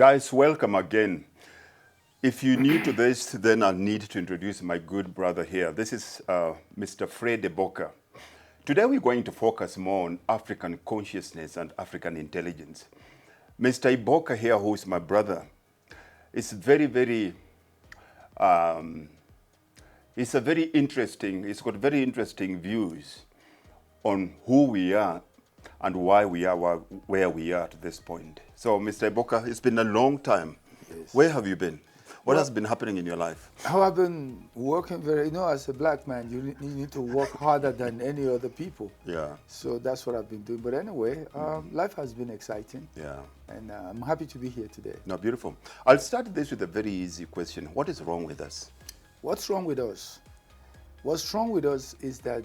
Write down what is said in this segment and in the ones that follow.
Guys, welcome again. If you're new to this, then I need to introduce my good brother here. This is Mr. Fred Eboka. Today we're going to focus more on African consciousness and African intelligence. Mr. Eboka here, who is my brother, is he's got very interesting views on who we are and why we are where we are to this point. So, Mr. Eboka, it's been a long time. Yes. Where have you been? What has been happening in your life? How I've been working as a black man, you need to work harder than any other people. Yeah. So that's what I've been doing. But anyway, life has been exciting. Yeah. And I'm happy to be here today. No, beautiful. I'll start this with a very easy question. What is wrong with us? What's wrong with us? What's wrong with us is that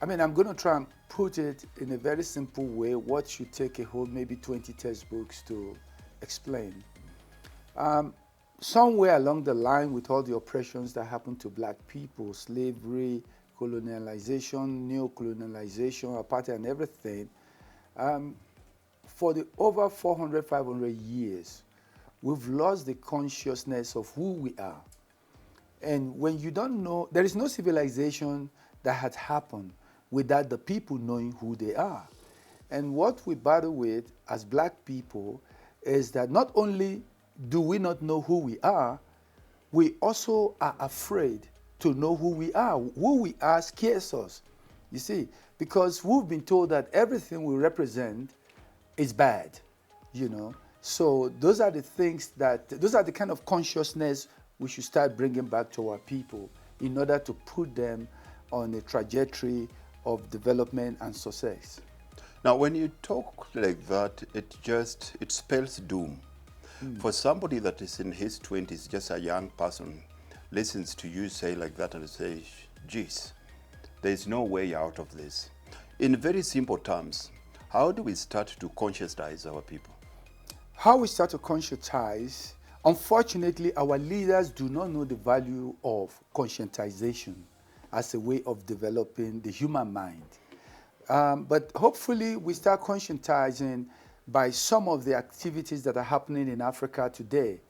I'm going to try and put it in a very simple way, what should take a whole maybe 20 textbooks to explain. Somewhere along the line, with all the oppressions that happened to black people, slavery, colonialization, neo-colonialization, apartheid and everything, for the over 400, 500 years, we've lost the consciousness of who we are. And when you don't know, there is no civilization that had happened without the people knowing who they are. And what we battle with as black people is that not only do we not know who we are, we also are afraid to know who we are. Who we are scares us, you see, because we've been told that everything we represent is bad, So those are the kind of consciousness we should start bringing back to our people in order to put them on a trajectory of development and success. Now, when you talk like that, it spells doom. For somebody that is in his 20s, just a young person, listens to you say like that and say, geez, there's no way out of this. In very simple terms, how do we start to conscientize our people? How we start to conscientize, unfortunately, our leaders do not know the value of conscientization as a way of developing the human mind. But hopefully we start conscientizing by some of the activities that are happening in Africa today.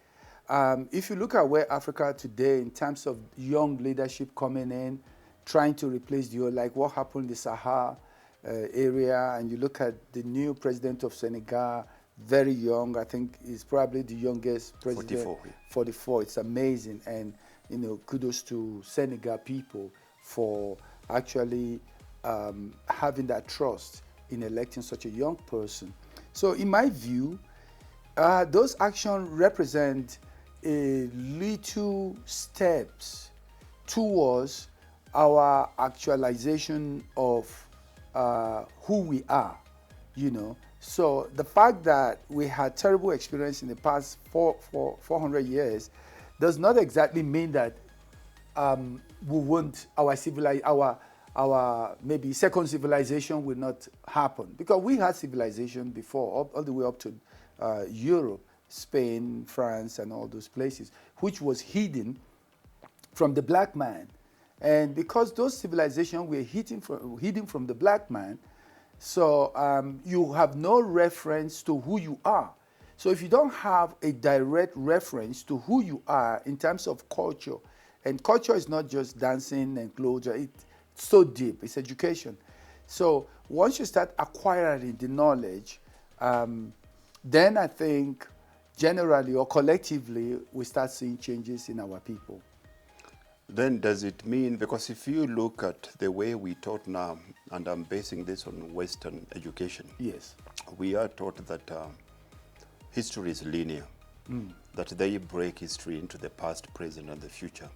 If you look at where Africa today in terms of young leadership coming in, trying to replace like what happened in the Sahara area, and you look at the new president of Senegal, very young, I think he's probably the youngest president. 44. 44, it's amazing. And kudos to Senegal people for actually having that trust in electing such a young person. So in my view, those actions represent a little steps towards our actualization of who we are, So the fact that we had terrible experience in the past 400 years does not exactly mean that we won't, our maybe second civilization will not happen, because we had civilization before, all the way up to Europe, Spain, France, and all those places, which was hidden from the black man. And because those civilizations were hidden from the black man, so you have no reference to who you are. So if you don't have a direct reference to who you are in terms of culture, and culture is not just dancing and clothes, it's so deep, it's education. So once you start acquiring the knowledge, then I think generally or collectively we start seeing changes in our people. Then does it mean, because if you look at the way we taught now, and I'm basing this on Western education, yes, we are taught that history is linear, that they break history into the past, present, and the future.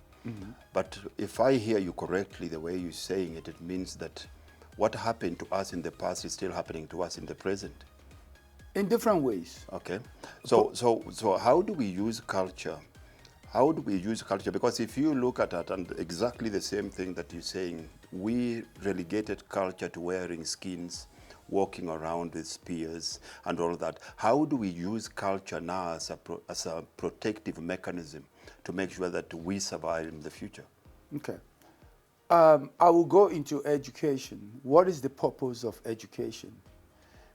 But if I hear you correctly, the way you're saying it, it means that what happened to us in the past is still happening to us in the present. In different ways. Okay. So how do we use culture? How do we use culture? Because if you look at it, and exactly the same thing that you're saying, we relegated culture to wearing skins, walking around with spears and all that. How do we use culture now as a protective mechanism to make sure that we survive in the future? Okay. I will go into education. What is the purpose of education?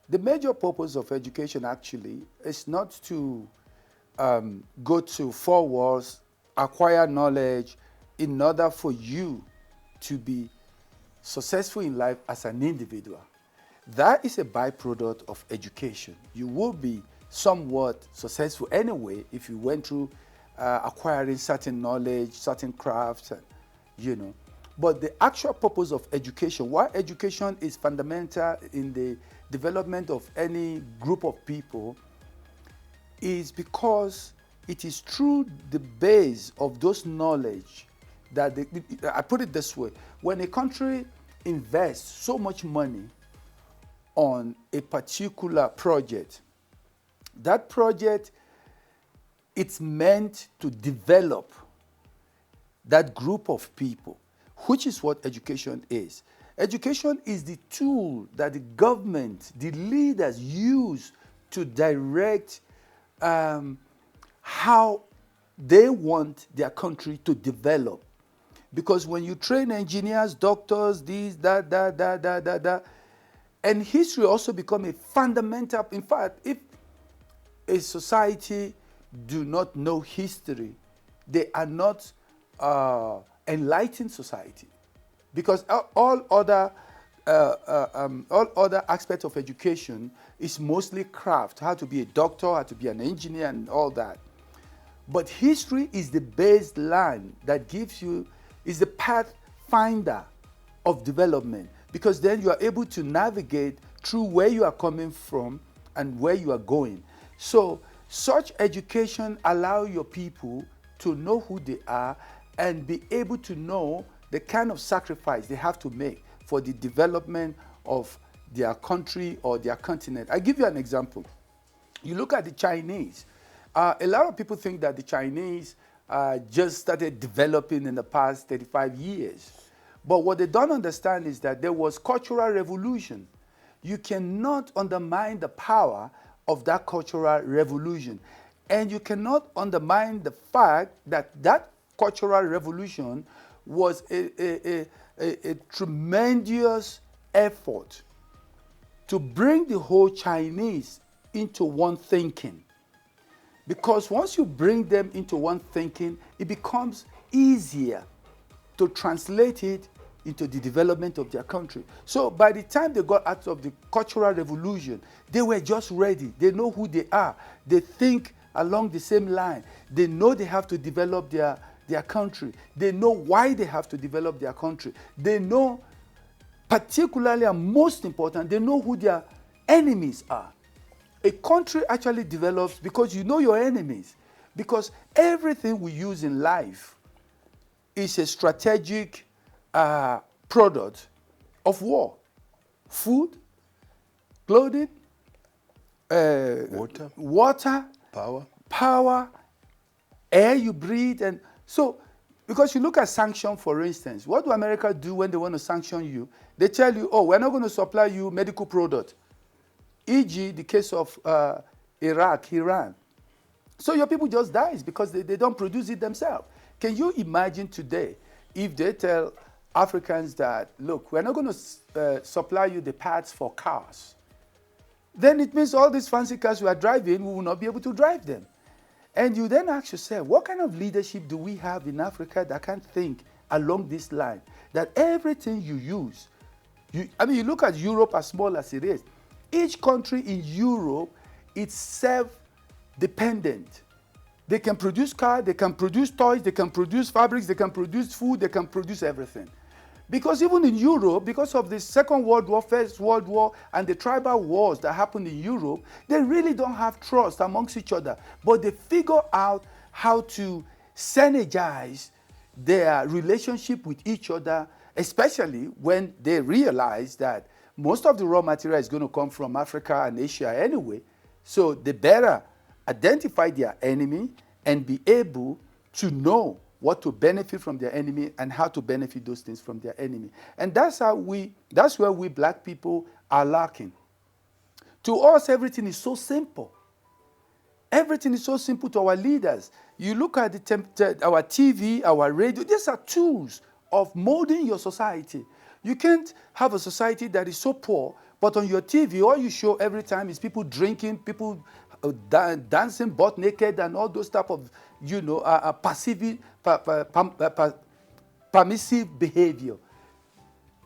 The major purpose of education actually is not to go to four walls, acquire knowledge in order for you to be successful in life as an individual. That is a byproduct of education. You will be somewhat successful anyway if you went through acquiring certain knowledge, certain crafts, and, you know. But the actual purpose of education, why education is fundamental in the development of any group of people, is because it is through the base of those knowledge that I put it this way: when a country invests so much money on a particular project, that project, it's meant to develop that group of people, which is what education is. Education is the tool that the government, the leaders use to direct how they want their country to develop. Because when you train engineers, doctors, these, that, and history also become a fundamental. In fact, if a society do not know history, they are not enlightened society. Because all other aspects of education is mostly craft, how to be a doctor, how to be an engineer, and all that. But history is the baseline that gives you, is the pathfinder of development, because then you are able to navigate through where you are coming from and where you are going. So such education allows your people to know who they are and be able to know the kind of sacrifice they have to make for the development of their country or their continent. I give you an example. You look at the Chinese. A lot of people think that the Chinese just started developing in the past 35 years. But what they don't understand is that there was cultural revolution. You cannot undermine the power of that cultural revolution. And you cannot undermine the fact that that cultural revolution was a tremendous effort to bring the whole Chinese into one thinking. Because once you bring them into one thinking, it becomes easier to translate it into the development of their country. So by the time they got out of the cultural revolution, they were just ready. They know who they are. They think along the same line. They know they have to develop their country. They know why they have to develop their country. They know, particularly and most important, they know who their enemies are. A country actually develops because you know your enemies. Because everything we use in life is a strategic product of war. Food, clothing, water, power, air you breathe. And so, because you look at sanction, for instance, what do America do when they want to sanction you? They tell you, oh, we're not going to supply you medical product. E.g., the case of Iraq, Iran. So your people just dies because they don't produce it themselves. Can you imagine today if they tell Africans that, look, we're not going to supply you the parts for cars? Then it means all these fancy cars we are driving, we will not be able to drive them. And you then ask yourself, what kind of leadership do we have in Africa that can think along this line? That everything you use, you look at Europe as small as it is. Each country in Europe is self-dependent. They can produce cars, they can produce toys, they can produce fabrics, they can produce food, they can produce everything. Because even in Europe, because of the Second World War, First World War, and the tribal wars that happened in Europe, they really don't have trust amongst each other. But they figure out how to synergize their relationship with each other, especially when they realize that most of the raw material is going to come from Africa and Asia anyway. So they better identify their enemy and be able to know what to benefit from their enemy and how to benefit those things from their enemy. And that's where we black people are lacking. To us, everything is so simple. Everything is so simple to our leaders. You look at our TV, our radio, these are tools of molding your society. You can't have a society that is so poor, But on your TV, all you show every time is people drinking, people dancing butt naked, and all those type of, permissive behavior.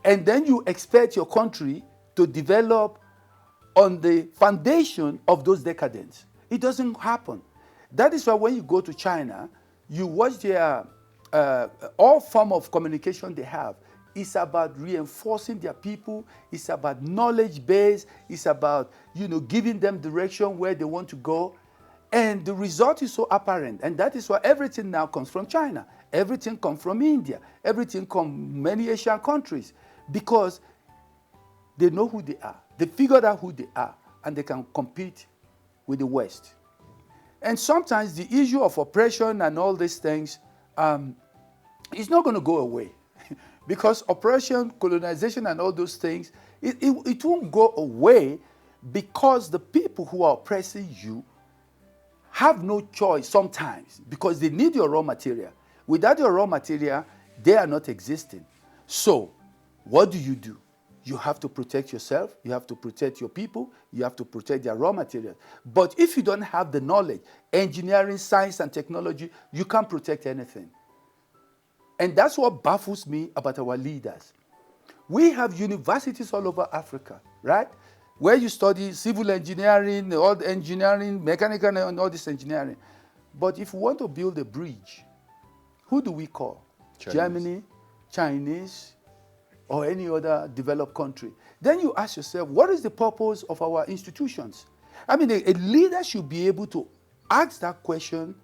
And then you expect your country to develop on the foundation of those decadence. It doesn't happen. That is why when you go to China, you watch their all form of communication they have. It's about reinforcing their people. It's about knowledge base. It's about giving them direction where they want to go, and the result is so apparent. And that is why everything now comes from China. Everything comes from India. Everything comes from many Asian countries, because they know who they are. They figured out who they are, and they can compete with the West. And sometimes the issue of oppression and all these things is not going to go away. Because oppression, colonization, and all those things, it won't go away, because the people who are oppressing you have no choice sometimes, because they need your raw material. Without your raw material, they are not existing. So what do? You have to protect yourself, you have to protect your people, you have to protect their raw material. But if you don't have the knowledge, engineering, science, and technology, you can't protect anything. And that's what baffles me about our leaders. We have universities all over Africa, right? Where you study civil engineering, all the engineering, mechanical, and all this engineering. But if you want to build a bridge, who do we call? Chinese. Germany, Chinese, or any other developed country. Then you ask yourself, what is the purpose of our institutions? I mean, a leader should be able to ask that question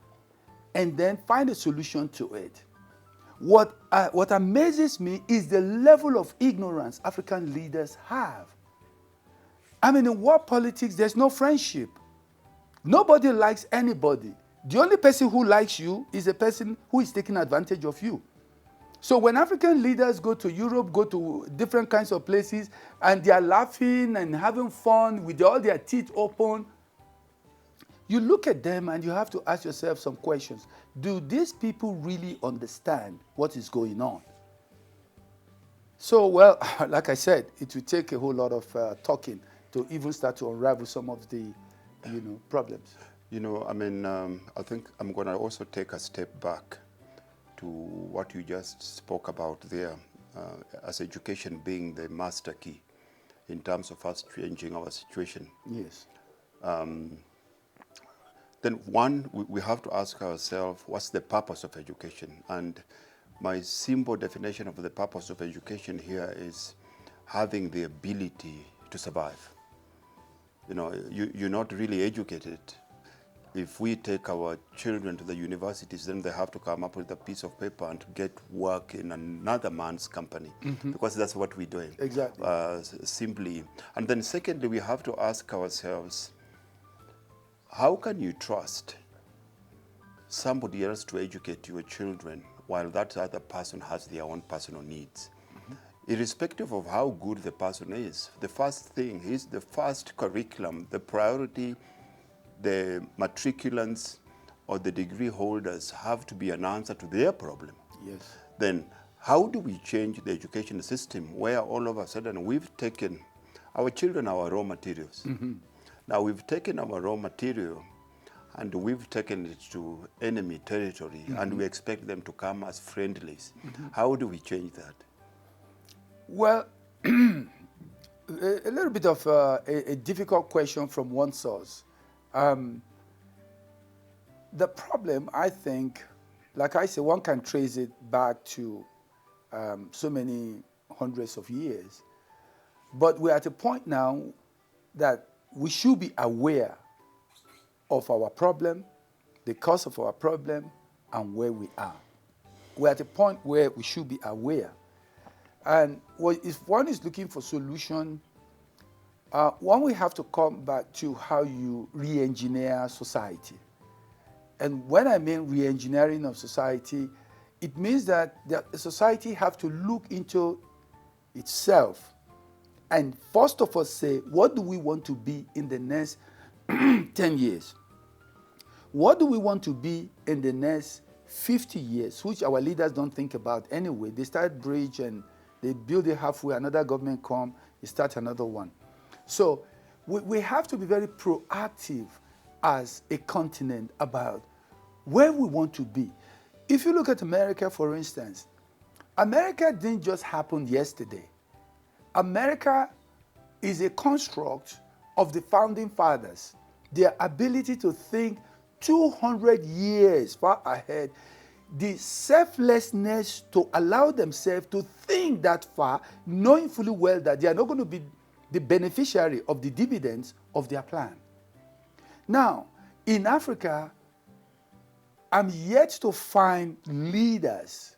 and then find a solution to it. What amazes me is the level of ignorance African leaders have. I mean, in world politics, there's no friendship. Nobody likes anybody. The only person who likes you is a person who is taking advantage of you. So when African leaders go to Europe, go to different kinds of places, and they are laughing and having fun with all their teeth open, you look at them and you have to ask yourself some questions. Do these people really understand what is going on? So, well, like I said, it will take a whole lot of talking to even start to unravel some of the, problems. I think I'm going to also take a step back to what you just spoke about there, as education being the master key in terms of us changing our situation. Yes. Then one, we have to ask ourselves, what's the purpose of education? And my simple definition of the purpose of education here is having the ability to survive. You're not really educated. If we take our children to the universities, then they have to come up with a piece of paper and get work in another man's company, because that's what we're doing. Exactly. Simply. And then secondly, we have to ask ourselves, how can you trust somebody else to educate your children while that other person has their own personal needs? Irrespective of how good the person is, the first thing is the first curriculum, the priority, the matriculants or the degree holders have to be an answer to their problem. Yes. Then how do we change the education system where all of a sudden we've taken our children, our raw materials. Now we've taken our raw material and we've taken it to enemy territory, and we expect them to come as friendlies. How do we change that? Well, a little bit of a difficult question from one source. The problem, I think, like I said, one can trace it back to so many hundreds of years. But we're at a point now that we should be aware of our problem, the cause of our problem, and where we are. We're at a point where we should be aware. And if one is looking for solution, one will have to come back to how you re-engineer society. And when I mean re-engineering of society, it means that the society have to look into itself and first of all say, what do we want to be in the next 10 years? What do we want to be in the next 50 years, which our leaders don't think about anyway. They start bridge and they build it halfway, another government come, they start another one. So we have to be very proactive as a continent about where we want to be. If you look at America, for instance, America didn't just happen yesterday. America is a construct of the founding fathers, their ability to think 200 years far ahead, the selflessness to allow themselves to think that far, knowing fully well that they are not going to be the beneficiary of the dividends of their plan. Now, in Africa, I'm yet to find leaders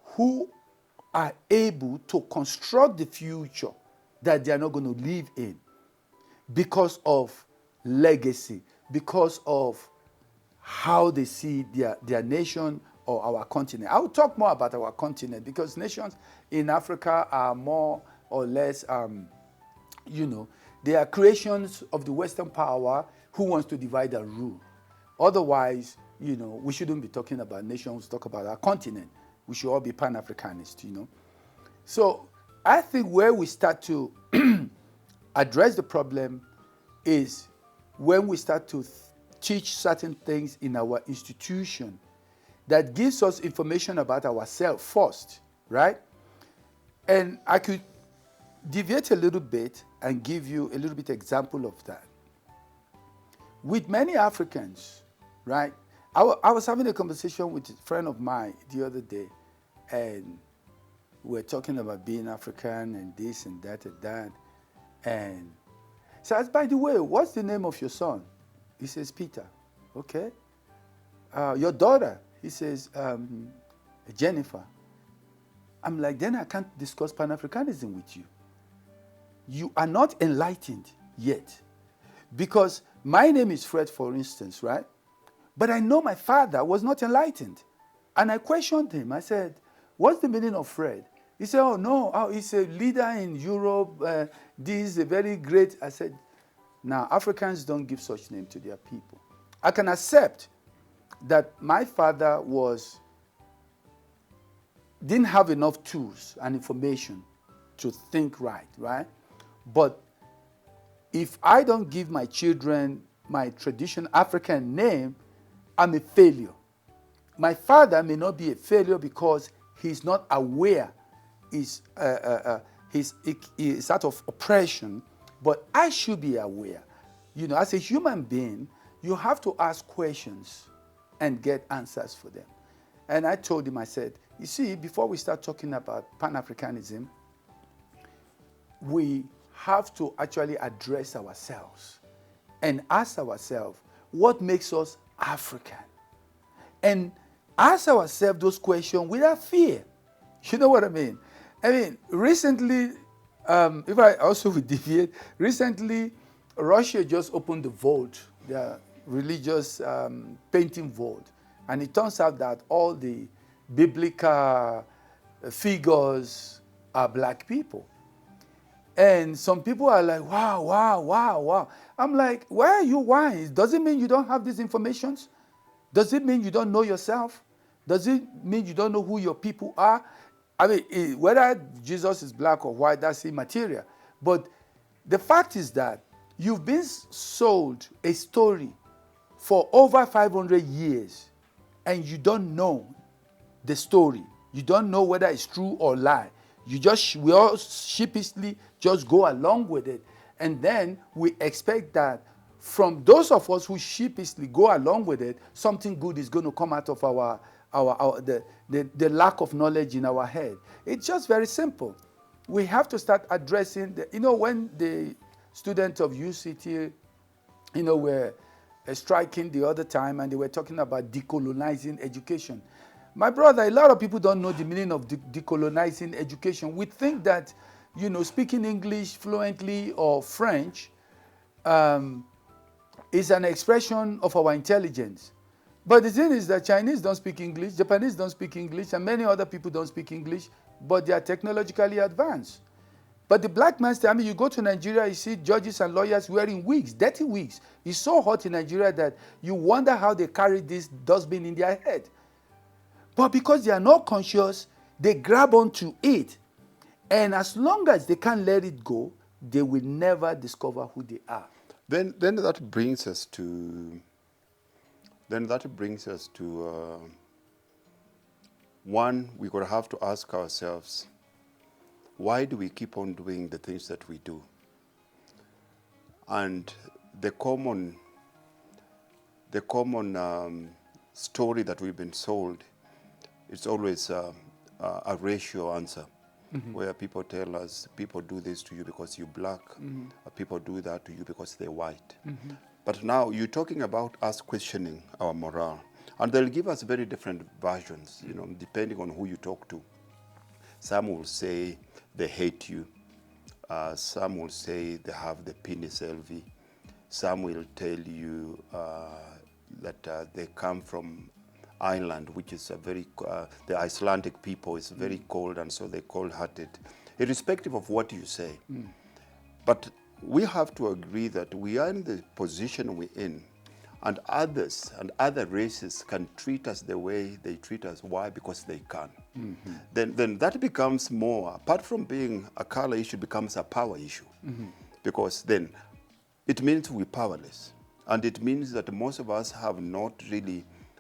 who are able to construct the future that they are not going to live in because of legacy, because of how they see their nation or our continent. I will talk more about our continent because nations in Africa are more or less, they are creations of the Western power who wants to divide and rule. Otherwise, we shouldn't be talking about nations, talk about our continent. We should all be Pan-Africanist, So I think where we start to address the problem is when we start to teach certain things in our institution that gives us information about ourselves first, right? And I could deviate a little bit and give you a little bit example of that. With many Africans, right? I was having a conversation with a friend of mine the other day, and we're talking about being African and this and that and that. And so I said, by the way, what's the name of your son? He says, Peter. Okay. Your daughter? He says, Jennifer. I'm like, then I can't discuss Pan-Africanism with you. You are not enlightened yet. Because my name is Fred, for instance, right? But I know my father was not enlightened. And I questioned him. I said, what's the meaning of Fred? He said, oh, no, he's a leader in Europe. This is a very great. I said, now, Africans don't give such name to their people. I can accept that my father didn't have enough tools and information to think right? But if I don't give my children my traditional African name, I'm a failure. My father may not be a failure because he's not aware he's out of oppression, but I should be aware. As a human being, you have to ask questions and get answers for them. And I told him, I said, you see, before we start talking about Pan-Africanism, we have to actually address ourselves and ask ourselves, what makes us African? And ask ourselves those questions without fear. You know what I mean? Recently, if I also would deviate, recently, Russia just opened the vault, their religious painting vault. And it turns out that all the biblical figures are black people. And some people are like, wow. I'm like, why are you wise? Does it mean you don't have these informations? Does it mean you don't know yourself? Does it mean you don't know who your people are? Whether Jesus is black or white, that's immaterial. But the fact is that you've been sold a story for over 500 years, and you don't know the story. You don't know whether it's true or lie. We all sheepishly just go along with it. And then we expect that from those of us who sheepishly go along with it, something good is going to come out of the lack of knowledge in our head. It's just very simple. We have to start addressing, when the students of UCT, were striking the other time and they were talking about decolonizing education. My brother, a lot of people don't know the meaning of decolonizing education. We think that, speaking English fluently or French is an expression of our intelligence. But the thing is that Chinese don't speak English, Japanese don't speak English, and many other people don't speak English, but they are technologically advanced. But the black man, you go to Nigeria, you see judges and lawyers wearing wigs, dirty wigs. It's so hot in Nigeria that you wonder how they carry this dustbin in their head. But because they are not conscious, they grab onto it. And as long as they can't let it go, they will never discover who they are. Then that brings us to one, we're going to have to ask ourselves, why do we keep on doing the things that we do? And the common story that we've been sold, it's always a ratio answer, where people tell us, people do this to you because you're black, or people do that to you because they're white. But now you're talking about us questioning our morale. And they'll give us very different versions, depending on who you talk to. Some will say they hate you. Some will say they have the penis LV. Some will tell you that they come from Ireland, which is a very, the Icelandic people is very cold, and so they're cold-hearted, irrespective of what you say. But we have to agree that we are in the position we're in, and others and other races can treat us the way they treat us. Why? Because they can. Then that becomes more, apart from being a color issue, becomes a power issue. Because then it means we're powerless. And it means that most of us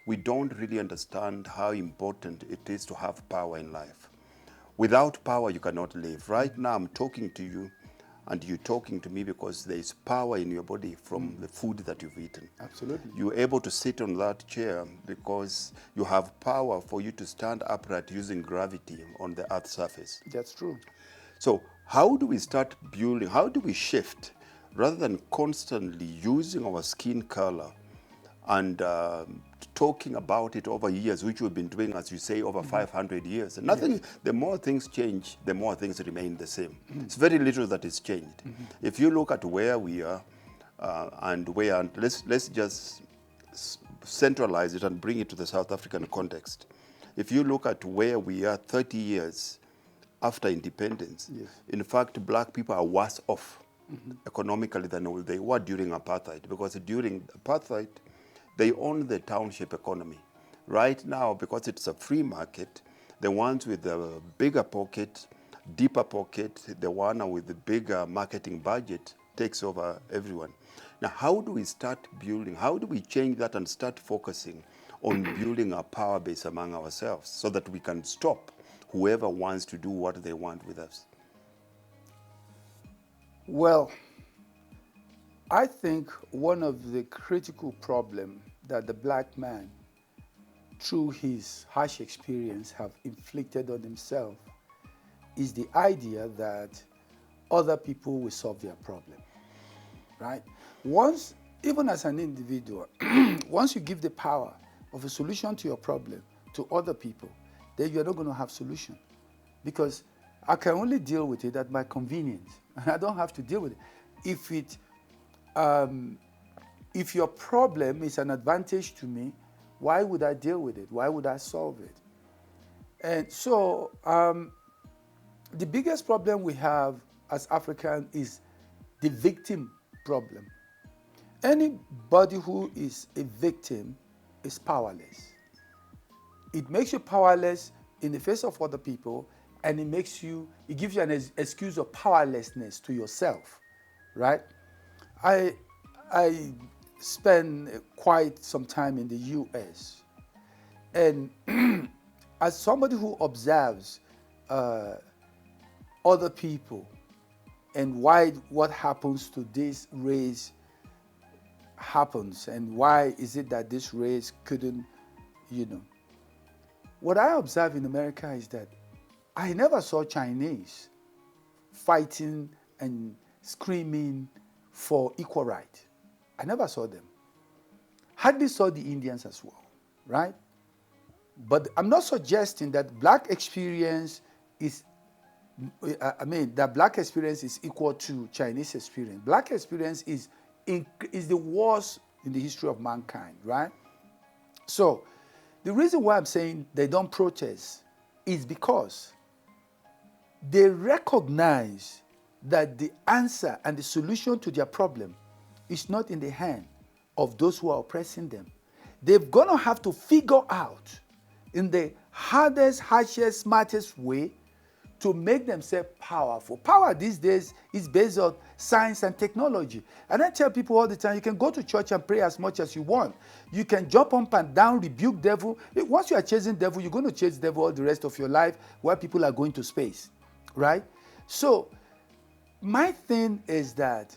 we don't really understand how important it is to have power in life. Without power, you cannot live. Right now, I'm talking to you, and you're talking to me because there is power in your body from the food that you've eaten. Absolutely. You're able to sit on that chair because you have power for you to stand upright using gravity on the earth's surface. That's true. So how do we start building, how do we shift, rather than constantly using our skin color and talking about it over years, which we've been doing, as you say, over 500 years. And nothing, the more things change, the more things remain the same. It's very little that is changed. If you look at where we are let's just centralize it and bring it to the South African context. If you look at where we are 30 years after independence, in fact, black people are worse off economically than they were during apartheid, because during apartheid, they own the township economy. Right now, because it's a free market, the ones with the bigger pocket, deeper pocket, the one with the bigger marketing budget takes over everyone. Now, how do we start building? How do we change that and start focusing on building a power base among ourselves so that we can stop whoever wants to do what they want with us? Well, I think one of the critical problems that the black man, through his harsh experience, have inflicted on himself is the idea that other people will solve their problem, right? Once, even as an individual, once you give the power of a solution to your problem to other people, then you're not going to have solution, because I can only deal with it at my convenience, and I don't have to deal with it. If your problem is an advantage to me, why would I deal with it? Why would I solve it? And so the biggest problem we have as Africans is the victim problem. Anybody who is a victim is powerless. It makes you powerless in the face of other people, and it gives you an excuse of powerlessness to yourself, right? I spent quite some time in the US, and as somebody who observes other people and why what happens to this race happens, and why is it that this race couldn't, what I observe in America is that I never saw Chinese fighting and screaming for equal right. I never saw them. Hardly saw the Indians as well, right? But I'm not suggesting that black experience is, that black experience is equal to Chinese experience. Black experience is the worst in the history of mankind, right? So the reason why I'm saying they don't protest is because they recognize that the answer and the solution to their problem is not in the hand of those who are oppressing them. They're going to have to figure out in the hardest, harshest, smartest way to make themselves powerful. Power these days is based on science and technology. And I tell people all the time, you can go to church and pray as much as you want. You can jump up and down, rebuke devil. Once you are chasing devil, you're going to chase devil all the rest of your life while people are going to space, right? So my thing is that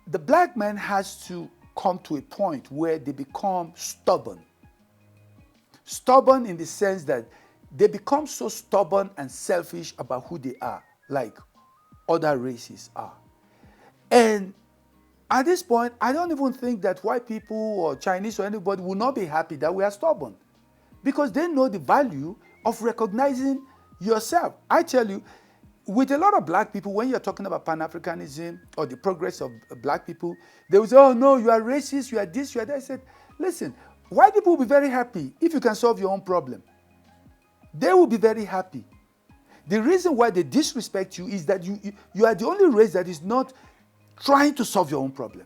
the black man has to come to a point where they become stubborn. Stubborn in the sense that they become so stubborn and selfish about who they are, like other races are. And at this point, I don't even think that white people or Chinese or anybody will not be happy that we are stubborn, because they know the value of recognizing yourself. I tell you, with a lot of black people, when you're talking about Pan-Africanism or the progress of black people, they will say, oh no, you are racist, you are this, you are that. I said, listen, white people will be very happy if you can solve your own problem. They will be very happy. The reason why they disrespect you is that you are the only race that is not trying to solve your own problem.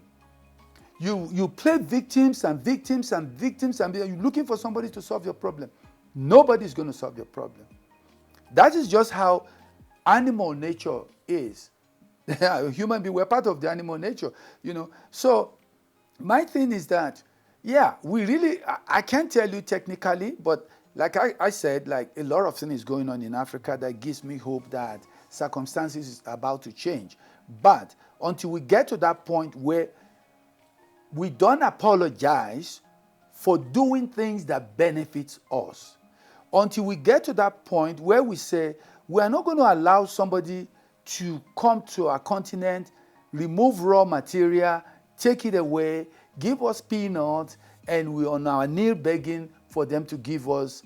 You play victims and victims and victims, and you're looking for somebody to solve your problem. Nobody is going to solve your problem. That is just how animal nature is. Human beings, we're part of the animal nature, you know. So my thing is that, yeah, we really, I can't tell you technically, but like I said, like a lot of things going on in Africa that gives me hope that circumstances is about to change. But until we get to that point where we don't apologize for doing things that benefits us, until we get to that point where we say, we are not going to allow somebody to come to our continent, remove raw material, take it away, give us peanuts, and we're on our knee begging for them to give us,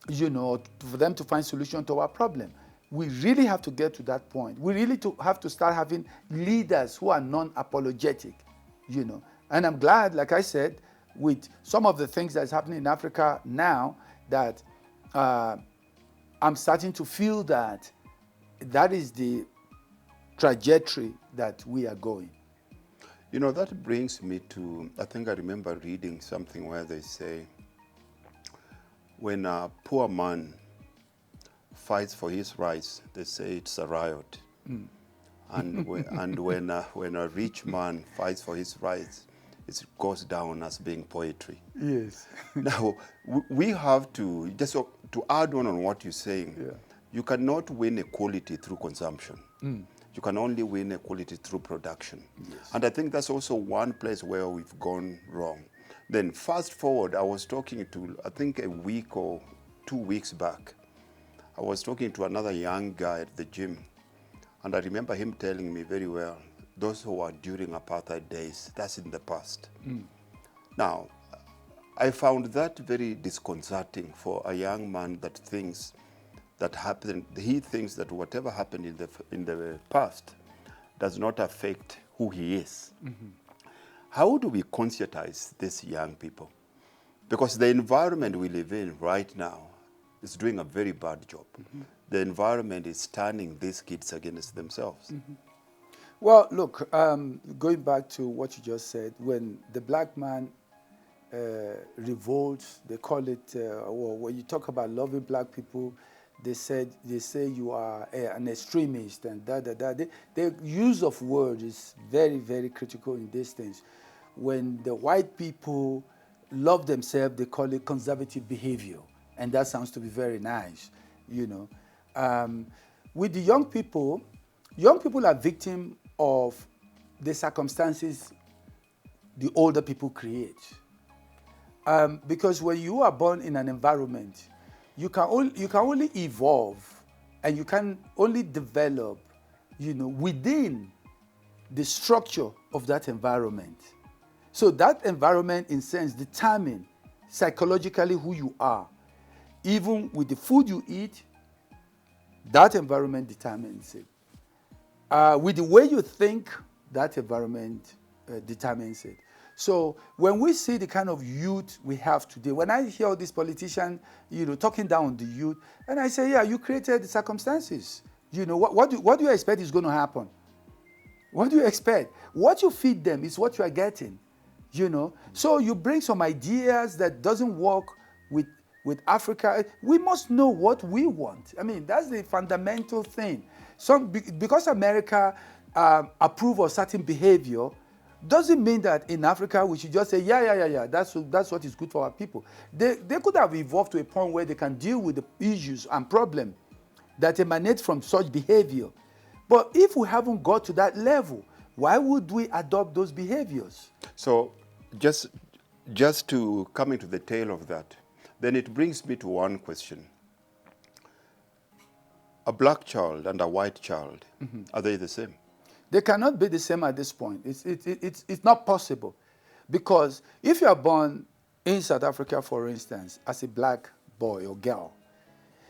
you know, for them to find solution to our problem. We really have to get to that point. We really have to start having leaders who are non-apologetic, you know. And I'm glad, like I said, with some of the things that's happening in Africa now, that I'm starting to feel that that is the trajectory that we are going. You know, that brings me to, I think I remember reading something where they say, when a poor man fights for his rights, they say it's a riot. And when a rich man fights for his rights, it goes down as being poetry. Yes. Now, we have to, just to add on what you're saying, Yeah. you cannot win equality through consumption. You can only win equality through production. Yes. And I think that's also one place where we've gone wrong. Then fast forward, I was talking to, I think a week or 2 weeks back, I was talking to another young guy at the gym. And I remember him telling me very well, those who were during apartheid days, that's in the past. Now, I found that very disconcerting for a young man that thinks that happened. He thinks that whatever happened in the past does not affect who he is. How do we conscientize these young people? Because the environment we live in right now is doing a very bad job. The environment is turning these kids against themselves. Well, look, going back to what you just said, when the black man revolts, they call it, or when you talk about loving black people, they say you are an extremist and da. The use of words is very, very critical in these things. When the white people love themselves, they call it conservative behavior, and that sounds to be very nice, you know. With the young people are victims of the circumstances the older people create. Because when you are born in an environment, you can only evolve and you can only develop, you know, within the structure of that environment. So that environment, in sense, determines psychologically who you are. Even with the food you eat, that environment determines it. With the way you think, that environment determines it. So when we see the kind of youth we have today, when I hear all these politicians, you know, talking down on the youth, and I say, yeah, you created the circumstances. You know, what do you expect is going to happen? What do you expect? What you feed them is what you are getting, you know. So you bring some ideas that doesn't work with with Africa. We must know what we want. I mean, that's the fundamental thing. Because America approve of certain behavior, doesn't mean that in Africa we should just say, yeah, that's what is good for our people. They could have evolved to a point where they can deal with the issues and problems that emanate from such behavior. But if we haven't got to that level, why would we adopt those behaviors? So just to coming to the tail of that, then it brings me to one question. A black child and a white child, are they the same? They cannot be the same at this point. It's not possible. Because if you are born in South Africa, for instance, as a black boy or girl,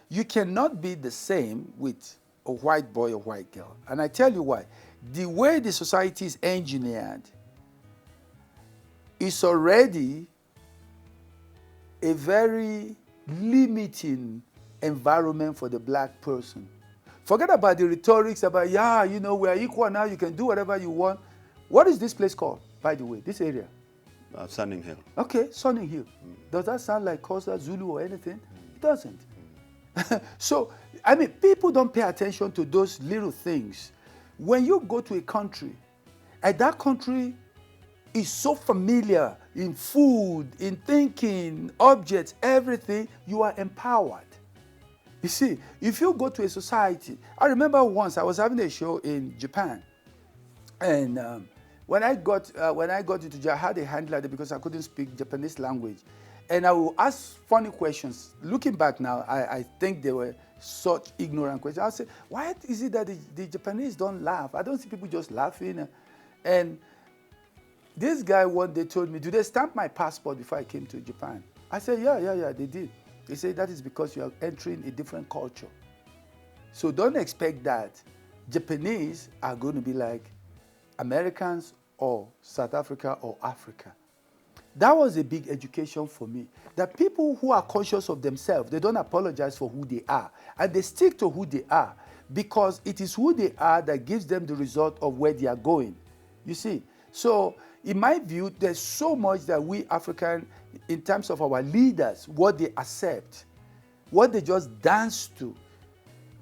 you cannot be the same with a white boy or white girl. And I tell you why. The way the society is engineered is already a very limiting environment for the black person. Forget about the rhetorics about, yeah, you know, we are equal now, you can do whatever you want. What is this place called, by the way, this area? Sunning Hill. Okay, Sunning Hill. Does that sound like Xhosa, Zulu, or anything? It doesn't. So, I mean, people don't pay attention to those little things. When you go to a country, and that country is so familiar in food, in thinking, objects, everything, you are empowered. You see, if you go to a society, I remember once I was having a show in Japan, and when I got into Japan, I had a handler there because I couldn't speak Japanese language, and I would ask funny questions. Looking back now, I think they were such ignorant questions. I said, why is it that the Japanese don't laugh? I don't see people just laughing. And this guy one day told me, do they stamp my passport before I came to Japan? I said, yeah, they did. He said, that is because you are entering a different culture. So don't expect that Japanese are going to be like Americans or South Africa or Africa. That was a big education for me. That people who are conscious of themselves, they don't apologize for who they are. And they stick to who they are because it is who they are that gives them the result of where they are going. You see? So in my view, there's so much that we African, in terms of our leaders, what they accept, what they just dance to.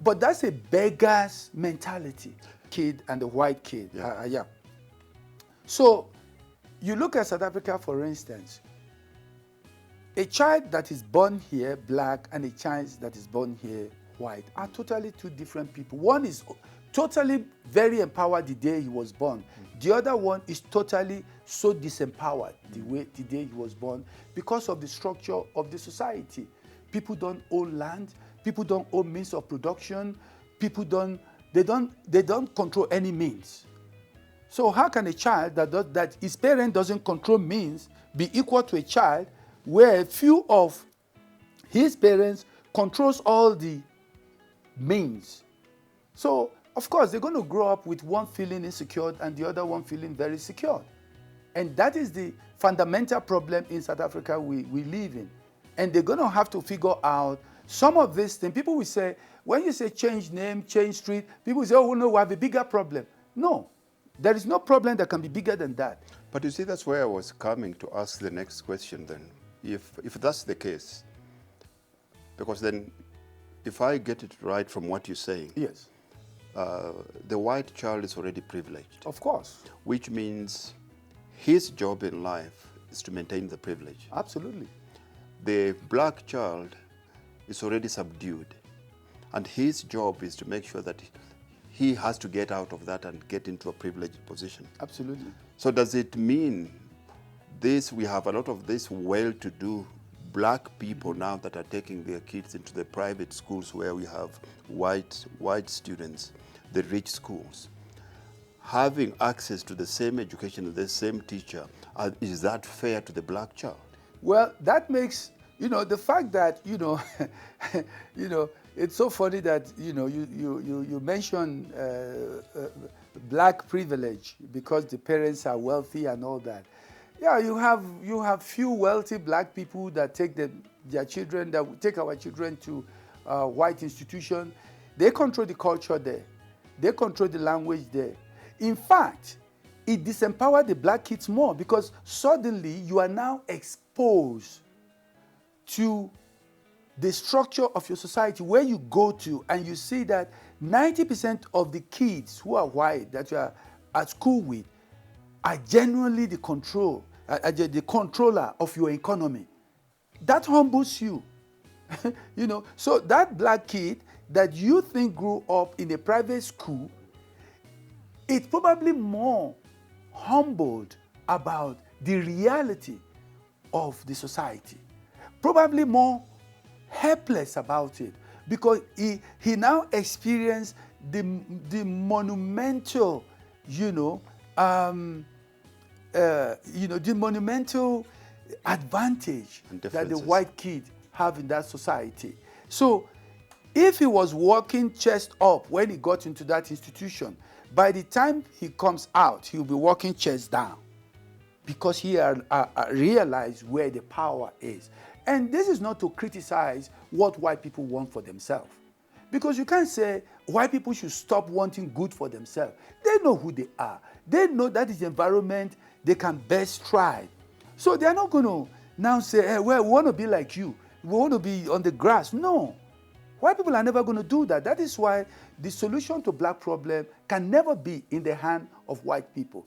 But that's a beggar's mentality, kid and the white kid. Yeah. So you look at South Africa, for instance, a child that is born here, black, and a child that is born here, white, are totally two different people. One is totally very empowered the day he was born. The other one is totally so disempowered the day he was born because of the structure of the society. People don't own land. People don't own means of production. People don't control any means. So how can a child that his parent doesn't control means be equal to a child where few of his parents controls all the means? So of course they're going to grow up with one feeling insecure and the other one feeling very secure. And that is the fundamental problem in South Africa we live in. And they're going to have to figure out some of these things. People will say, when you say change name, change street, people will say, oh no, we have a bigger problem. No, there is no problem that can be bigger than that. But you see, that's where I was coming to ask the next question then. If that's the case, because then if I get it right from what you're saying, yes, the white child is already privileged. Of course. Which means his job in life is to maintain the privilege. Absolutely. The black child is already subdued, and his job is to make sure that he has to get out of that and get into a privileged position. Absolutely. So does it mean this, we have a lot of this well-to-do black people now that are taking their kids into the private schools where we have white students, the rich schools, having access to the same education, the same teacher, is that fair to the black child? Well, that makes, the fact that, it's so funny that, you mention black privilege because the parents are wealthy and all that. Yeah, you have few wealthy black people that take our children to white institutions. They control the culture there. They control the language there. In fact, it disempowers the black kids more because suddenly you are now exposed to the structure of your society, where you go to and you see that 90% of the kids who are white that you are at school with are genuinely the controller of your economy. That humbles you. You know, so that black kid that you think grew up in a private school, it's probably more humbled about the reality of the society, probably more helpless about it, because he now experienced the monumental, the monumental advantage that the white kid have in that society. So if he was walking chest up when he got into that institution, by the time he comes out, he'll be walking chest down, because he realized where the power is. And this is not to criticize what white people want for themselves, because you can't say white people should stop wanting good for themselves. They know who they are. They know that is the environment they can best thrive. So they're not going to now say, hey, well, we want to be like you. We want to be on the grass. No. White people are never going to do that. That is why the solution to black problem can never be in the hand of white people.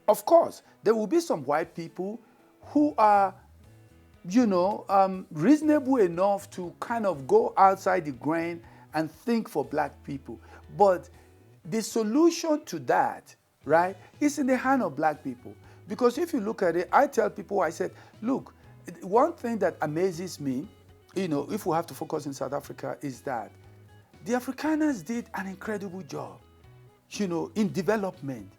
Of course, there will be some white people who are, reasonable enough to kind of go outside the grain and think for black people. But the solution to that, right, is in the hand of black people. Because if you look at it, I tell people, I said, look, one thing that amazes me, if we have to focus in South Africa, is that the Afrikaners did an incredible job, in development,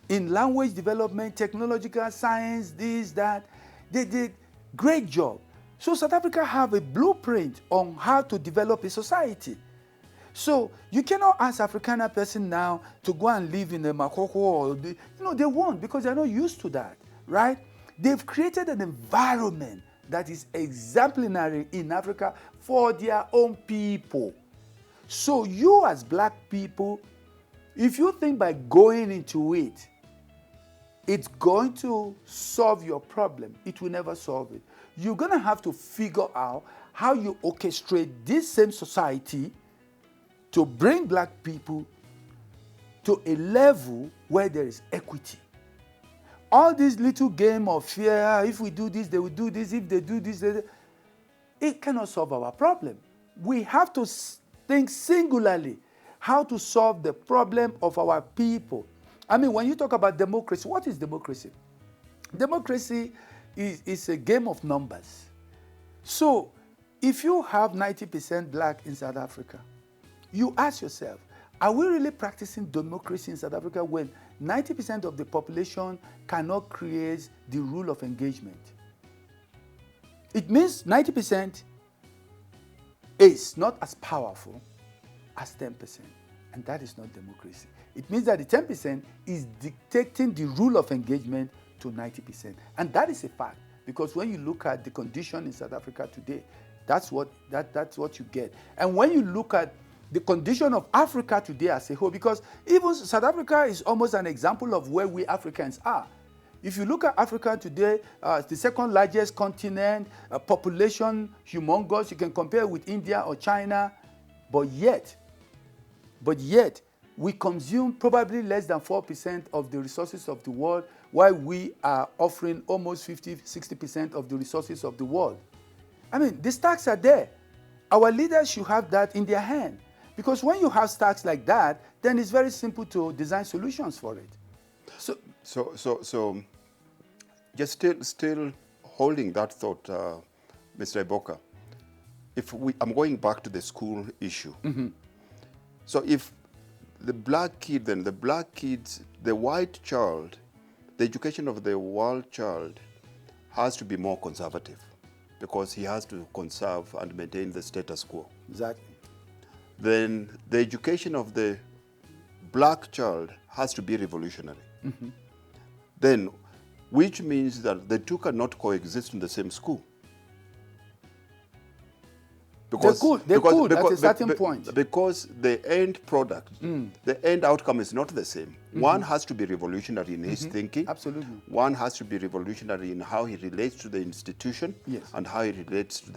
in language development, technological science, this, that. They did great job. So South Africa have a blueprint on how to develop a society. So you cannot ask Afrikaner person now to go and live in a Makoko or they won't, because they're not used to that, right? They've created an environment that is exemplary in Africa for their own people. So you as black people, if you think by going into it, it's going to solve your problem, it will never solve it. You're going to have to figure out how you orchestrate this same society to bring black people to a level where there is equity. All this little game of fear, if we do this, they will do this, if they do this, it cannot solve our problem. We have to think singularly how to solve the problem of our people. I mean, when you talk about democracy, what is democracy? Democracy is a game of numbers. So if you have 90% black in South Africa, you ask yourself, are we really practicing democracy in South Africa when 90% of the population cannot create the rule of engagement? It means 90% is not as powerful as 10%, and that is not democracy. It means that the 10% is dictating the rule of engagement to 90%, and that is a fact, because when you look at the condition in South Africa today, that's what you get. And when you look at the condition of Africa today as a whole, because even South Africa is almost an example of where we Africans are. If you look at Africa today, the second largest continent, population humongous, you can compare with India or China, but yet, we consume probably less than 4% of the resources of the world, while we are offering almost 50-60% of the resources of the world. I mean, the stacks are there. Our leaders should have that in their hand. Because when you have stacks like that, then it's very simple to design solutions for it. So just still holding that thought, Mr. Iboka, I'm going back to the school issue. Mm-hmm. So if the black kid, then the white child, the education of the white child has to be more conservative, because he has to conserve and maintain the status quo. Exactly. Then the education of the black child has to be revolutionary. Mm-hmm. Then, which means that the two cannot coexist in the same school. Because, they could at a certain point. Because the end product, the end outcome is not the same. Mm-hmm. One has to be revolutionary in his thinking. Absolutely. One has to be revolutionary in how he relates to the institution, yes, and how he relates to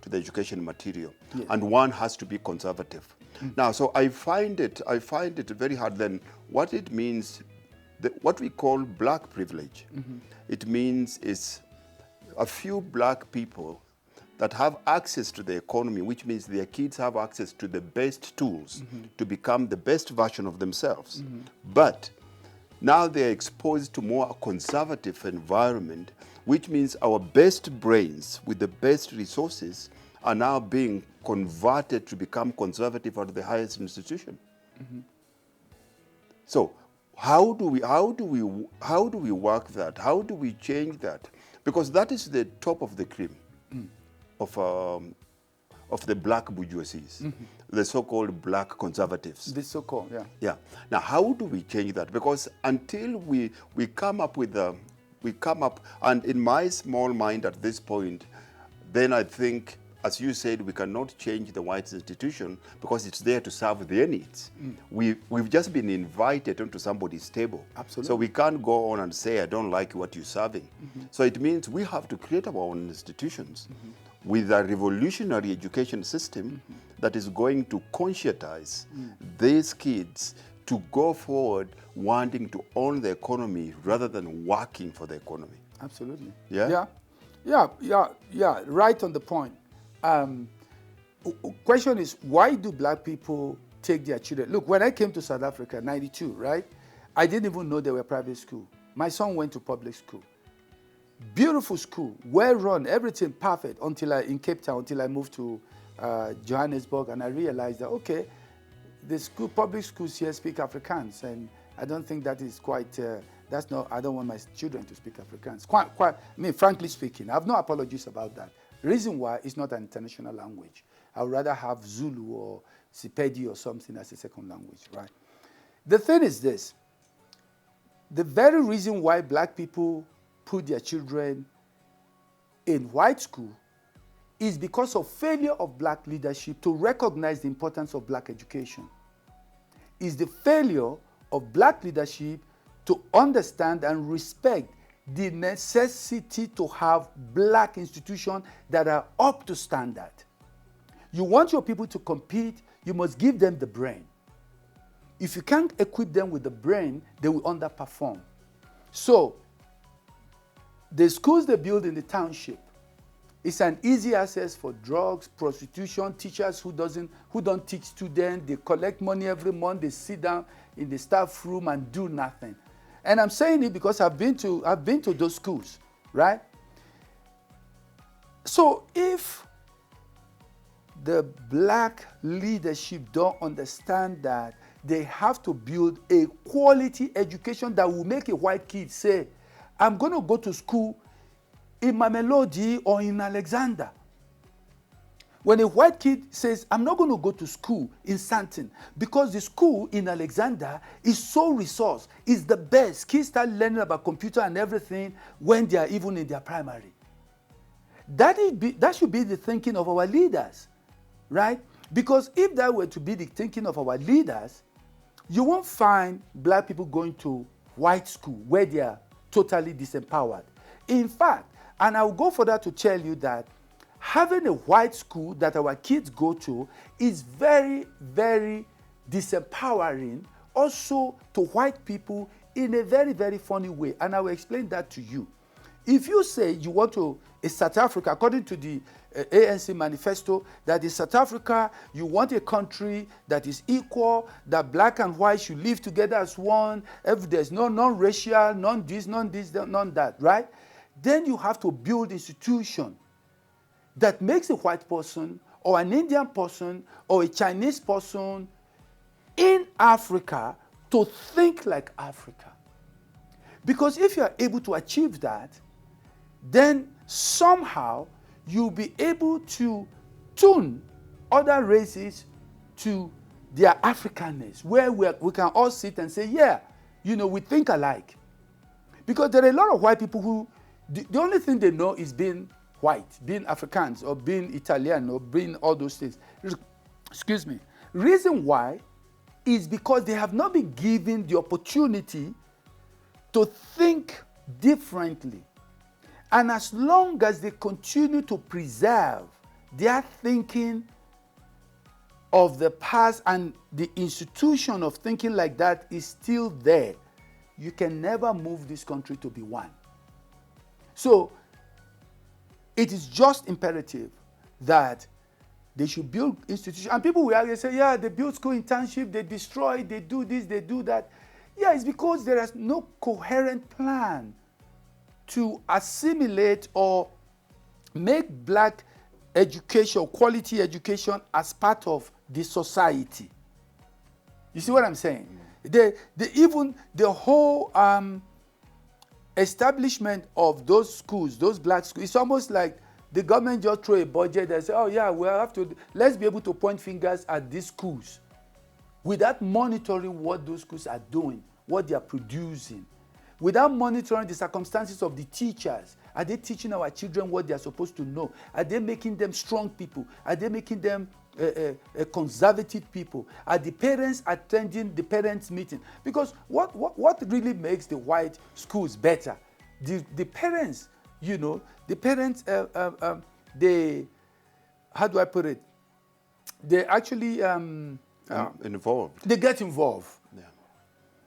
to the education material, Yes. and one has to be conservative. Now, so I find it very hard. Then, what it means, what we call black privilege, it means is a few black people that have access to the economy, which means their kids have access to the best tools to become the best version of themselves. But now they're exposed to more conservative environment, which means our best brains with the best resources are now being converted to become conservative at the highest institution. So how do we work that? How do we change that? Because that is the top of the cream of the black bourgeoisies, the so-called black conservatives. The so-called, yeah. Yeah. Now, how do we change that? Because until we come up with and in my small mind at this point, then I think, as you said, we cannot change the white institution because it's there to serve their needs. We've just been invited onto somebody's table. Absolutely. So we can't go on and say, I don't like what you're serving. So it means we have to create our own institutions with a revolutionary education system that is going to conscientize these kids to go forward wanting to own the economy rather than working for the economy. Absolutely. Yeah? Yeah, right on the point. Question is, why do black people take their children? Look, when I came to South Africa in 92, right, I didn't even know there were private school. My son went to public school. Beautiful school, well run, everything perfect in Cape Town, until I moved to Johannesburg, and I realized that, okay, the public schools here speak Afrikaans, and I don't think that is quite, I don't want my children to speak Afrikaans. Frankly speaking, I have no apologies about that. Reason why, it's not an international language. I would rather have Zulu or Sepedi or something as a second language, right? The thing is this, the very reason why black people put their children in white school is because of failure of black leadership to recognize the importance of black education. Is the failure of black leadership to understand and respect the necessity to have black institutions that are up to standard. You want your people to compete, you must give them the brain. If you can't equip them with the brain, they will underperform. So, the schools they build in the township, it's an easy access for drugs, prostitution, teachers who don't teach students, they collect money every month, they sit down in the staff room and do nothing. And I'm saying it because I've been to those schools, right? So if the black leadership don't understand that they have to build a quality education that will make a white kid say, I'm going to go to school in Mamelodi or in Alexander. When a white kid says, I'm not going to go to school in Santon because the school in Alexander is so resourced, is the best. Kids start learning about computer and everything when they are even in their primary. That should be the thinking of our leaders, right? Because if that were to be the thinking of our leaders, you won't find black people going to white school where they are totally disempowered. In fact, and I'll go further to tell you that having a white school that our kids go to is very, very disempowering also to white people in a very, very funny way. And I will explain that to you. If you say you want to, in South Africa, according to the ANC manifesto, that in South Africa, you want a country that is equal, that black and white should live together as one, if there's no non-racial, none this, none that, right? Then you have to build institution that makes a white person or an Indian person or a Chinese person in Africa to think like Africa. Because if you are able to achieve that, then somehow you'll be able to tune other races to their Africanness, where we can all sit and say, yeah, we think alike. Because there are a lot of white people who, the only thing they know is being white, being Afrikaans, or being Italian, or being all those things. Excuse me. Reason why is because they have not been given the opportunity to think differently. And as long as they continue to preserve their thinking of the past and the institution of thinking like that is still there, you can never move this country to be one. So it is just imperative that they should build institutions. And people will argue, say, yeah, they build school internship, they destroy, they do this, they do that. Yeah, it's because there is no coherent plan to assimilate or make black education, quality education, as part of the society. You see what I'm saying? Even the whole establishment of those schools, those black schools, it's almost like the government just throw a budget and say, oh yeah, let's be able to point fingers at these schools without monitoring what those schools are doing, what they are producing, without monitoring the circumstances of the teachers. Are they teaching our children what they are supposed to know? Are they making them strong people? Are they making them conservative people? Are the parents attending the parents' meeting? Because what really makes the white schools better? The parents, the parents, they, how do I put it? They actually involved. They get involved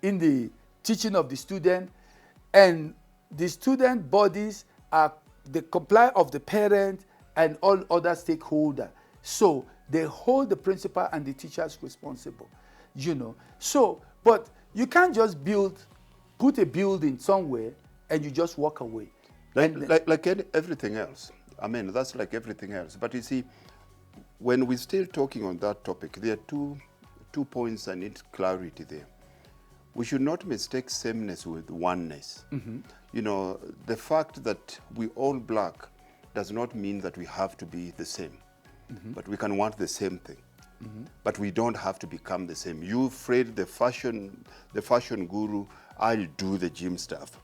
in the teaching of the student, and the student bodies they comply of the parent and all other stakeholders. So they hold the principal and the teachers responsible, So, but you can't just put a building somewhere and you just walk away. Like everything else. I mean, that's like everything else. But you see, when we're still talking on that topic, there are two points I need clarity there. We should not mistake sameness with oneness. The fact that we all black does not mean that we have to be the same. But we can want the same thing. But we don't have to become the same. You, Fred, the fashion guru, I'll do the gym stuff.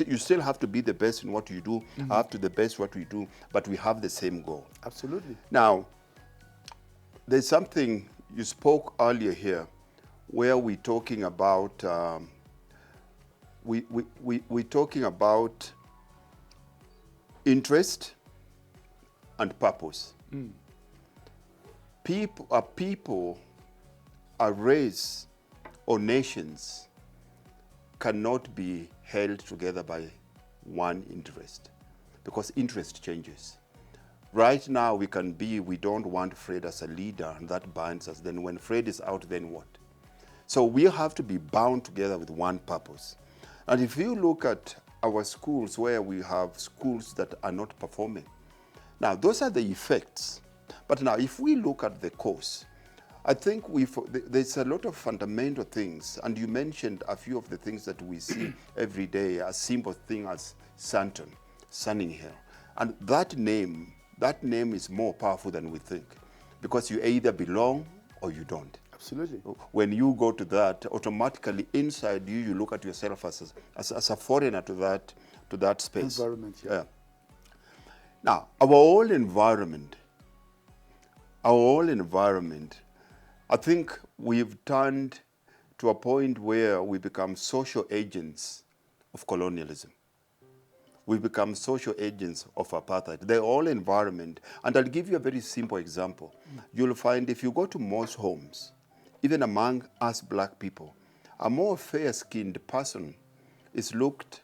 You still have to be the best in what you do. I have to be the best what we do, but we have the same goal. Absolutely. Now, there's something you spoke earlier here, where we're talking about we're talking about interest and purpose. People, a race, or nations cannot be held together by one interest, because interest changes. Right now, we don't want Fred as a leader, and that binds us. Then when Fred is out, then what? So we have to be bound together with one purpose. And if you look at our schools, where we have schools that are not performing, now those are the effects. But now if we look at the cause, I think there's a lot of fundamental things, and you mentioned a few of the things that we see every day, a simple thing as Sunning Hill. And that name is more powerful than we think, because you either belong or you don't. Absolutely. When you go to that, automatically inside you look at yourself as a foreigner to that space. Environment, yeah. Now, our whole environment, I think we've turned to a point where we become social agents of colonialism. We become social agents of apartheid. The whole environment, and I'll give you a very simple example. You'll find if you go to most homes, even among us black people, a more fair-skinned person is looked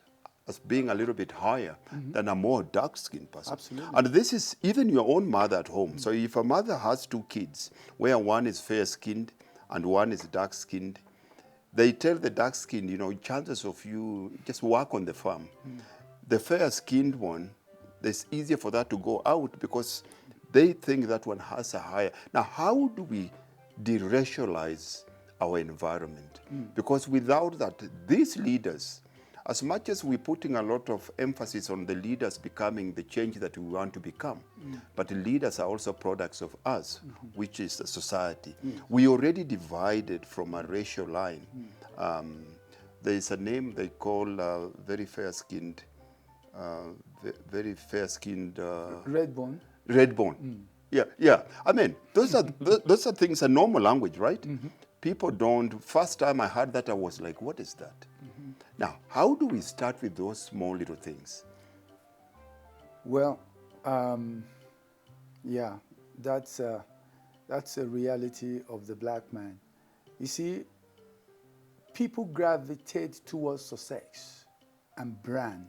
as being a little bit higher than a more dark-skinned person. Absolutely. And this is even your own mother at home. So if a mother has two kids, where one is fair-skinned and one is dark-skinned, they tell the dark-skinned, chances of you just work on the farm. The fair-skinned one, it's easier for that to go out because they think that one has a higher. Now, how do we de-racialize our environment? Because without that, these leaders, as much as we're putting a lot of emphasis on the leaders becoming the change that we want to become, but the leaders are also products of us, which is the society. We already divided from a racial line. There is a name they call very fair-skinned, Redbone. Redbone. Yeah. I mean, those are things, a normal language, right? People don't. First time I heard that, I was like, what is that? Now, how do we start with those small little things? Well, That's a reality of the black man. You see, people gravitate towards success and brand.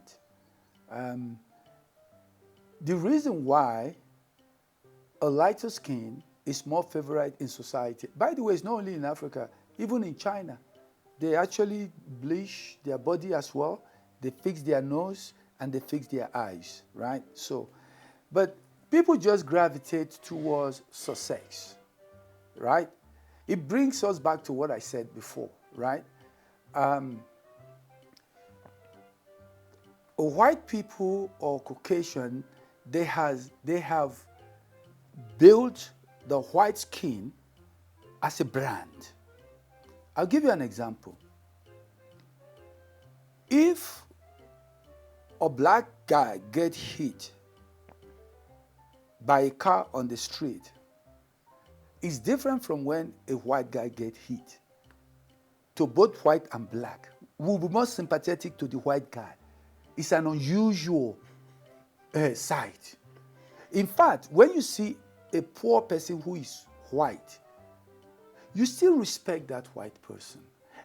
Um, the reason why a lighter skin is more favored in society, by the way, it's not only in Africa, even in China, they actually bleach their body as well. They fix their nose and they fix their eyes, right? So, but people just gravitate towards success, right? It brings us back to what I said before, right? White people or Caucasian, they have built the white skin as a brand. I'll give you an example. If a black guy gets hit by a car on the street, it's different from when a white guy gets hit. To both white and black, we'll be more sympathetic to the white guy. It's an unusual sight. In fact, when you see a poor person who is white, you still respect that white person.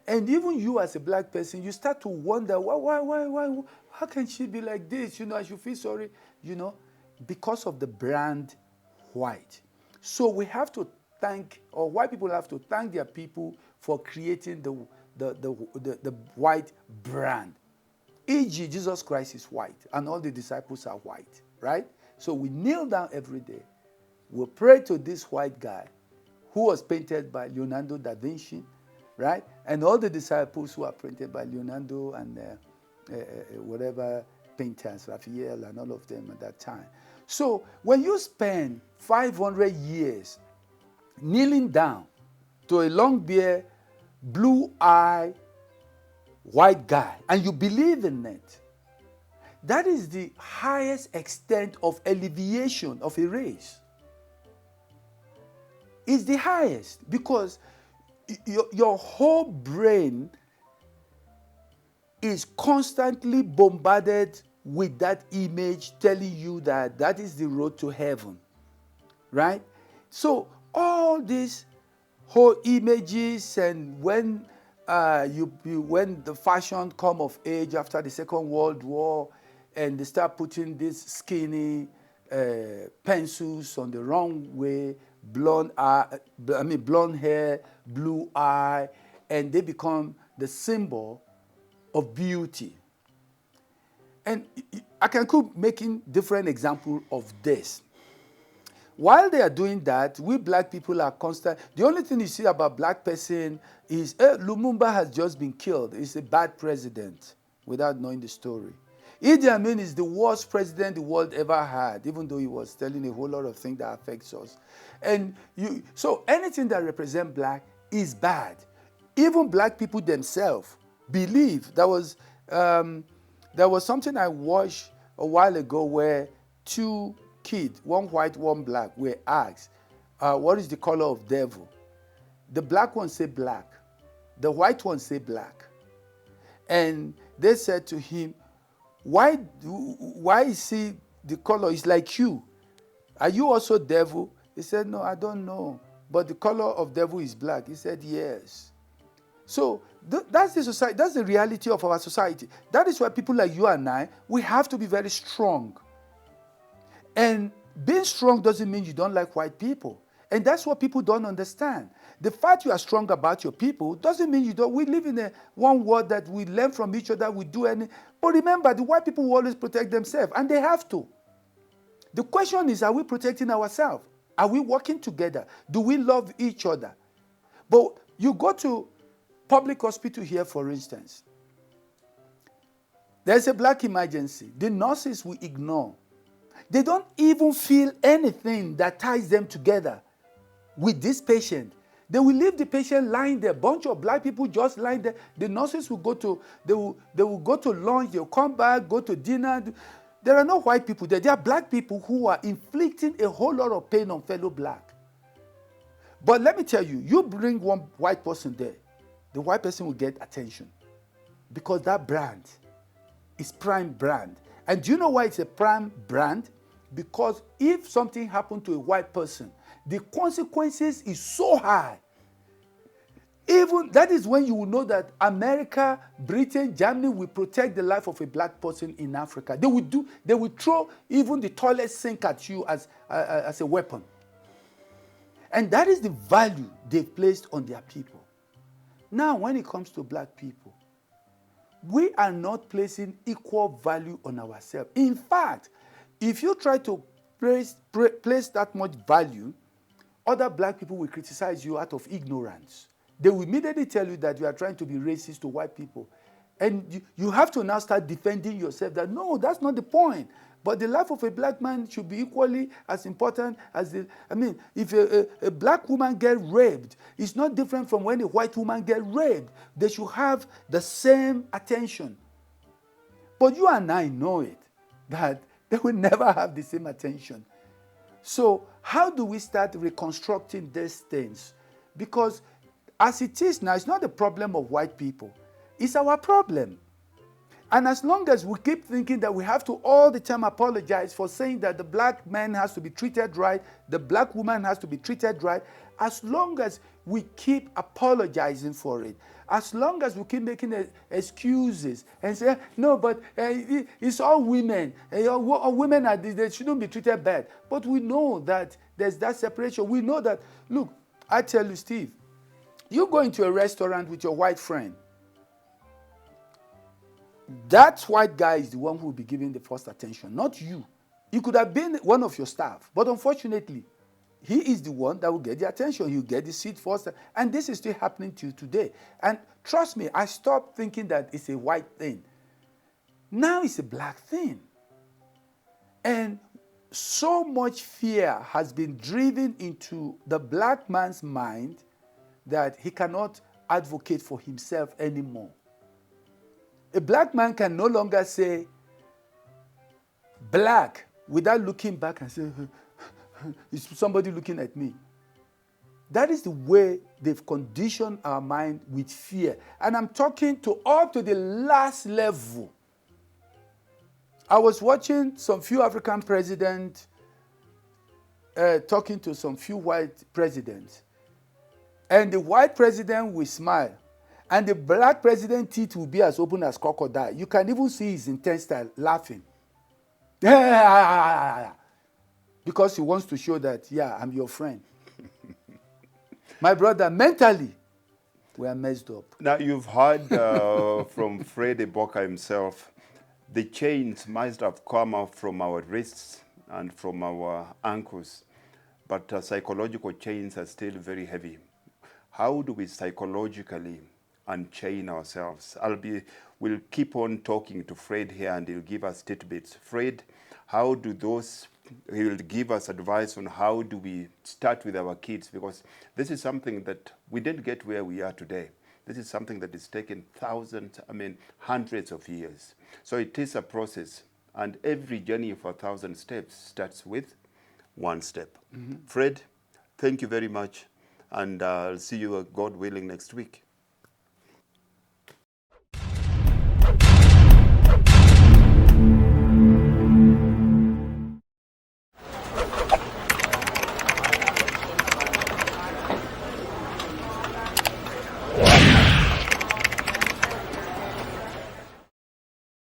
And even you as a black person, you start to wonder, why, how can she be like this? I should feel sorry, because of the brand white. So we have to thank, or white people have to thank their people for creating the white brand. E.g., Jesus Christ is white, and all the disciples are white, right? So we kneel down every day. We pray to this white guy who was painted by Leonardo da Vinci, right? And all the disciples who are painted by Leonardo and whatever painters, Raphael and all of them at that time. So when you spend 500 years kneeling down to a long beard, blue-eyed white guy, and you believe in it, that is the highest extent of alleviation of a race. It's the highest because your whole brain is constantly bombarded with that image telling you that that is the road to heaven, right? So all these whole images, and when when the fashion come of age after the Second World War, and they start putting these skinny pencils on the wrong way, blonde hair, blue eye, and they become the symbol of beauty. And I can keep making different examples of this. While they are doing that, we black people are constant. The only thing you see about black person is Lumumba has just been killed. He's a bad president, without knowing the story. Idi Amin is the worst president the world ever had, even though he was telling a whole lot of things that affects us. And so anything that represents black is bad. Even black people themselves believe. There was something I watched a while ago where two kids, one white, one black, were asked, what is the color of devil? The black one said black. The white one said black. And they said to him, why is he the color? It's like you. Are you also devil? He said, no, I don't know. But the color of devil is black. He said, yes. So that's the society. That's the reality of our society. That is why people like you and I, we have to be very strong. And being strong doesn't mean you don't like white people. And that's what people don't understand. The fact you are strong about your people doesn't mean you don't. We live in a one world that we learn from each other, we do any. But remember, the white people will always protect themselves, and they have to. The question is, are we protecting ourselves? Are we working together? Do we love each other? But you go to public hospital here, for instance. There's a black emergency. The nurses will ignore. They don't even feel anything that ties them together with this patient. They will leave the patient lying there. A bunch of black people just lying there. The nurses will go to, they will go to lunch, they'll come back, go to dinner. There are no white people there. There are black people who are inflicting a whole lot of pain on fellow black. But let me tell you, you bring one white person there, the white person will get attention. Because that brand is prime brand. And do you know why it's a prime brand? because if something happened to a white person, the consequences is so high. Even that is when you will know that America, Britain, Germany will protect the life of a black person in Africa. They will throw even the toilet sink at you as a weapon. And that is the value they've placed on their people. Now, when it comes to black people, we are not placing equal value on ourselves. In fact, if you try to place that much value, other black people will criticize you out of ignorance. They will immediately tell you that you are trying to be racist to white people. And you have to now start defending yourself that, no, that's not the point. But the life of a black man should be equally as important as if a black woman gets raped, it's not different from when a white woman gets raped. They should have the same attention. But you and I know it, that they will never have the same attention. So how do we start reconstructing these things? Because as it is now, it's not the problem of white people. It's our problem. And as long as we keep thinking that we have to all the time apologize for saying that the black man has to be treated right, the black woman has to be treated right, as long as we keep apologizing for it, as long as we keep making excuses and say, no, but it's all women. Women, they shouldn't be treated bad. But we know that there's that separation. We know that, look, I tell you, Steve, you go into a restaurant with your white friend. That white guy is the one who will be giving the first attention, not you. He could have been one of your staff, but unfortunately, he is the one that will get the attention. He'll get the seat first. And this is still happening to you today. And trust me, I stopped thinking that it's a white thing. Now it's a black thing. And so much fear has been driven into the black man's mind that he cannot advocate for himself anymore. A black man can no longer say black without looking back and say, is somebody looking at me? That is the way they've conditioned our mind with fear. And I'm talking to up to the last level. I was watching some few African presidents talking to some few white presidents. And the white president will smile. And the black president's teeth will be as open as crocodile. You can even see his intense style laughing. Because he wants to show that, yeah, I'm your friend. My brother, mentally, we are messed up. Now, you've heard from Fred Eboka himself, the chains must have come out from our wrists and from our ankles, but psychological chains are still very heavy. How do we psychologically unchain ourselves? We'll keep on talking to Fred here and he'll give us tidbits. Fred, he'll give us advice on how do we start with our kids, because this is something that we didn't get where we are today. This is something that is taken hundreds of years. So it is a process, and every journey of 1,000 steps starts with one step. Mm-hmm. Fred, thank you very much, and I'll see you, God willing, next week.